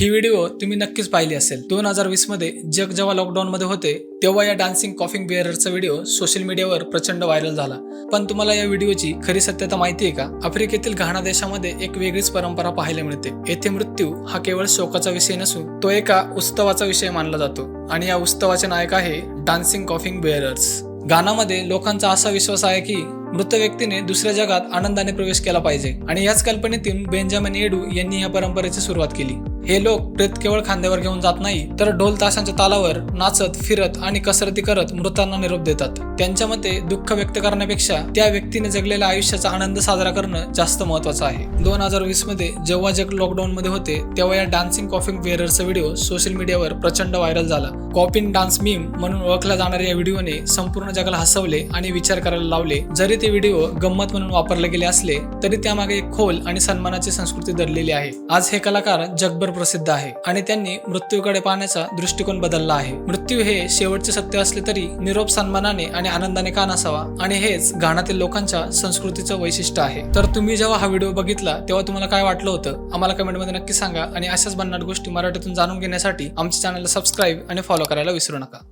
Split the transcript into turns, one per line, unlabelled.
ही video तुम्ही नक्कीच पाहिली असेल। 2020 मध्ये जग जेव्हा लॉकडाऊन मध्ये होते तेव्हा या डान्सिंग कॉफिंग बिअररचा व्हिडिओ सोशल मीडियावर प्रचंड व्हायरल झाला। पण तुम्हाला या व्हिडिओची खरी सत्यता माहिती आहे का? आफ्रिकेतील घाना देशामध्ये एक वेगळीच परंपरा पाहायला मिळते। येथे मृत्यू हा केवळ शोकाचा विषय नसून तो एका उत्सवाचा विषय मानला जातो आणि या उत्सवाचे नायक आहे डान्सिंग कॉफिंग बिअरर्स। घानामध्ये लोकांचा असा विश्वास आहे की मृत व्यक्तीने दुसऱ्या जगात आनंदाने प्रवेश केला पाहिजे आणि याच कल्पनेतून बेंजामिन येडू यांनी या परंपरेची सुरुवात केली। हे लोक प्रेत केवळ खांद्यावर घेऊन जात नाही तर ढोल ताशांच्या तालावर नाचत फिरत आणि कसरती करत मृतांना निरोप देतात। त्यांच्या मते दुःख व्यक्त करण्यापेक्षा त्या व्यक्तीने जगलेल्या आयुष्याचा आनंद साजरा करणं जास्त महत्वाचं आहे। 2020 मध्ये जेव्हा जग लॉकडाऊन मध्ये होते तेव्हा या डान्सिंग कॉफिंग बिअररचा व्हिडिओ सोशल मीडियावर प्रचंड व्हायरल झाला। कॉफिन डान्स मीम म्हणून ओळखला जाणाऱ्या या व्हिडिओने संपूर्ण जगाला हसवले आणि विचार करायला लावले। जरी ते व्हिडिओ गंमत म्हणून वापरले गेले असले तरी त्यामागे एक खोल आणि सन्मानाची संस्कृती दडलेली आहे। आज हे कलाकार जगभर प्रसिद्ध आहे आणि त्यांनी मृत्यूकडे पाहण्याचा दृष्टिकोन बदलला आहे। मृत्यू हे शेवटचे सत्य असले तरी निरोप सन्मानाने आणि आनंदाने का नसावा आणि हेच घानातील लोकांच्या संस्कृतीचं वैशिष्ट्य आहे। तर तुम्ही जेव्हा हा व्हिडिओ बघितला तेव्हा तुम्हाला काय वाटलं होतं आम्हाला कमेंटमध्ये नक्की सांगा आणि अशाच भन्नाट गोष्टी मराठीतून जाणून घेण्यासाठी आमच्या चॅनलला सबस्क्राईब आणि फॉलो करायला विसरू नका।